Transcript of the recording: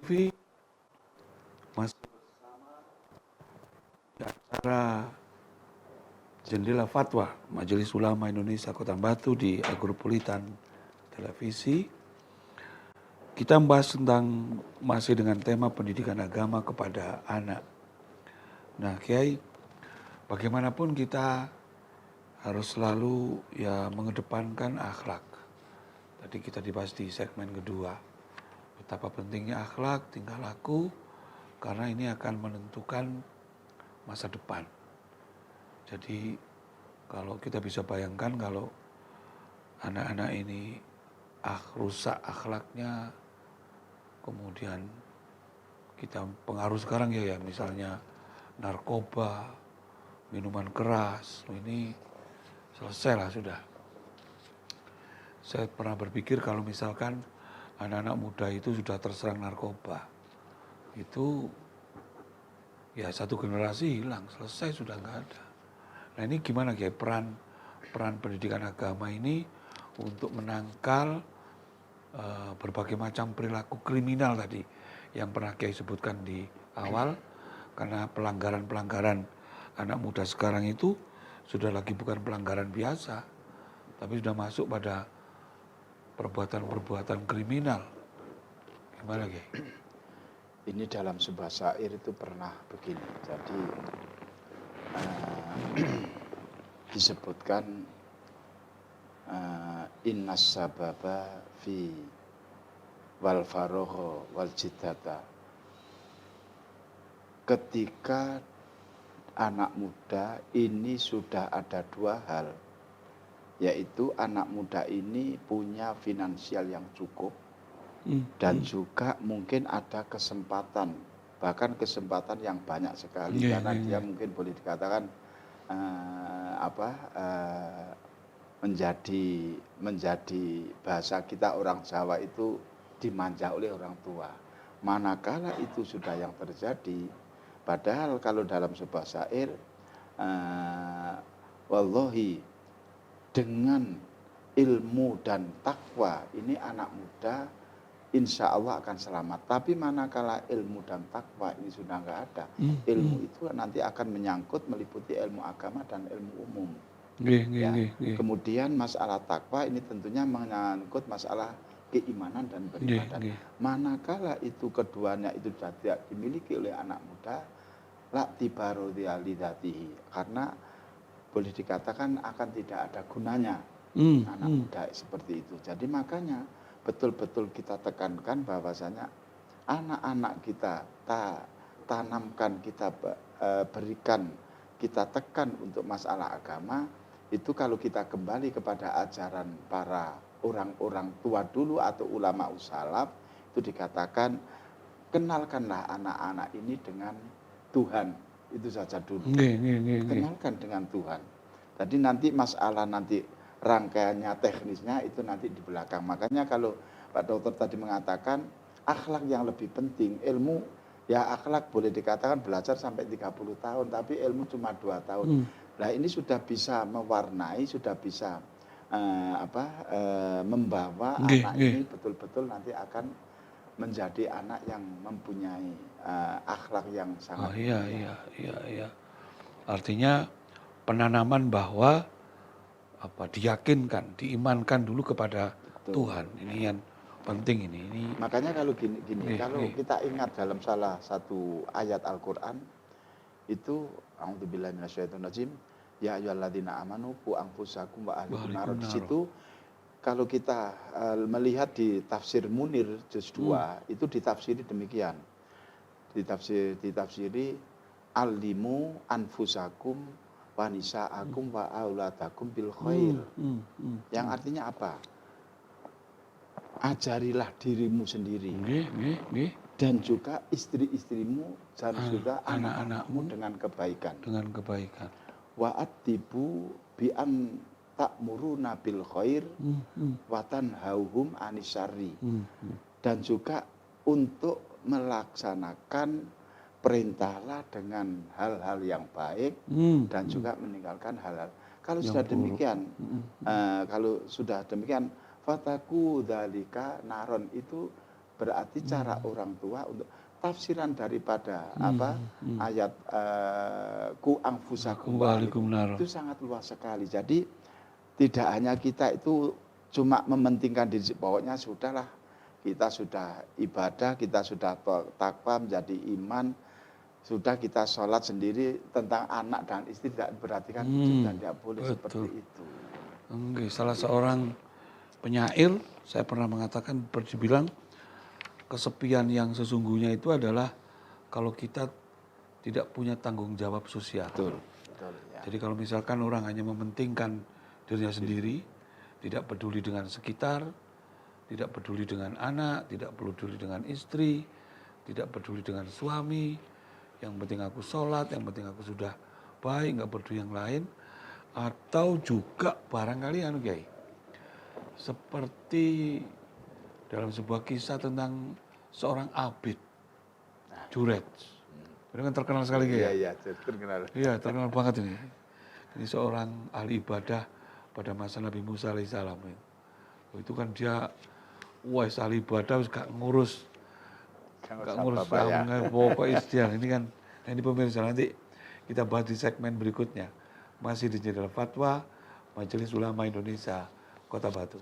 Novi masih di acara Jendela Fatwa Majelis Ulama Indonesia Kota Batu di Agropulitan Televisi. Kita membahas tentang masih dengan tema pendidikan agama kepada anak. Nah, Kiai, bagaimanapun kita harus selalu mengedepankan akhlak. Tadi kita dibahas di segmen kedua, betapa pentingnya akhlak, tingkah laku, karena ini akan menentukan masa depan. Jadi kalau kita bisa bayangkan kalau anak-anak ini rusak akhlaknya, kemudian kita pengaruh sekarang misalnya narkoba, minuman keras, ini selesai lah sudah. Saya pernah berpikir kalau misalkan anak-anak muda itu sudah terserang narkoba, itu satu generasi hilang, selesai sudah nggak ada. Nah ini gimana Kiai peran pendidikan agama ini untuk menangkal berbagai macam perilaku kriminal tadi yang pernah Kiai sebutkan di awal, karena pelanggaran anak muda sekarang itu sudah lagi bukan pelanggaran biasa, tapi sudah masuk pada perbuatan-perbuatan kriminal. Gimana Kiai? Ini dalam sebuah syair itu pernah begini. Jadi disebutkan innas sababa fi wal faroho wal jidata. Ketika anak muda ini sudah ada dua hal, yaitu anak muda ini punya finansial yang cukup dan juga mungkin ada kesempatan, bahkan kesempatan yang banyak sekali, karena dia mungkin boleh dikatakan menjadi bahasa kita orang Jawa itu dimanja oleh orang tua. Manakala itu sudah yang terjadi, padahal kalau dalam sebuah syair, wallahi dengan ilmu dan takwa ini anak muda insya Allah akan selamat. Tapi manakala ilmu dan takwa ini sudah nggak ada, ilmu itu nanti akan menyangkut meliputi ilmu agama dan ilmu umum. Kemudian masalah takwa ini tentunya menyangkut masalah keimanan dan beribadah. Manakala itu keduanya itu tidak dimiliki oleh anak muda, la tibaru dialidatihi, karena boleh dikatakan akan tidak ada gunanya anak muda seperti itu. Jadi makanya betul-betul kita tekankan bahwasanya anak-anak kita tanamkan, kita berikan, kita tekan untuk masalah agama. Itu kalau kita kembali kepada ajaran para orang-orang tua dulu atau ulama salaf, itu dikatakan kenalkanlah anak-anak ini dengan Tuhan, itu saja dulu. Kenalkan dengan Tuhan. Jadi nanti masalah rangkaiannya teknisnya itu nanti di belakang. Makanya kalau Pak Dokter tadi mengatakan akhlak yang lebih penting, ilmu akhlak boleh dikatakan belajar sampai 30 tahun, tapi ilmu cuma 2 tahun. Nah ini sudah bisa mewarnai, sudah bisa membawa anak ini betul-betul nanti akan menjadi anak yang mempunyai akhlak yang sangat iya. Artinya penanaman bahwa diyakinkan, diimankan dulu kepada Tuhan. Ini yang penting ini. Makanya kalau gini, kalau kita ingat dalam salah satu ayat Al-Qur'an itu a'udzubillahi minasyaitonirrajim, ya ayyuhalladzina amanu qu anfusakum wa ahlikum nar. Di situ kalau kita melihat di tafsir Munir juz 2 itu ditafsiri demikian. Ditafsiri alimu anfusakum wa nisaakum wa auladakum bil khair. Yang artinya apa? Ajarilah dirimu sendiri. Dan juga istri-istrimu dan juga anak-anakmu dengan kebaikan. Wa atibu bi an ta'muruna bil khair wa tanhauhum anisyarri. Dan juga untuk melaksanakan perintahlah dengan hal-hal yang baik dan juga meninggalkan hal-hal. Kalau sudah demikian, fataku dzalika naron, itu berarti cara orang tua untuk tafsiran daripada ayat ku anfusakum wa ahlikum itu sangat luas sekali. Jadi tidak hanya kita itu cuma mementingkan diri, pokoknya sudahlah kita sudah ibadah, kita sudah takwa menjadi iman, sudah kita sholat sendiri, tentang anak dan istri tidak berarti kan juga tidak boleh seperti itu. Oke, salah seorang penyair saya pernah mengatakan berbilang kesepian yang sesungguhnya itu adalah kalau kita tidak punya tanggung jawab sosial. Betul, ya. Jadi kalau misalkan orang hanya mementingkan dirinya sendiri, tidak peduli dengan sekitar, tidak peduli dengan anak, tidak peduli dengan istri, tidak peduli dengan suami, yang penting aku sholat, yang penting aku sudah baik, nggak peduli yang lain, atau juga barangkali Kiai, seperti dalam sebuah kisah tentang seorang abid, Juret. Ini kan terkenal sekali Kiai. Iya, terkenal. Iya, terkenal banget ini. Ini seorang ahli ibadah pada masa Nabi Musa alaihissalam. Itu kan dia, ahli ibadah gak ngurus pokok istiang. Ini kan, ini pemirsa nanti kita bahas di segmen berikutnya. Masih di Jendela Fatwa Majelis Ulama Indonesia Kota Batu.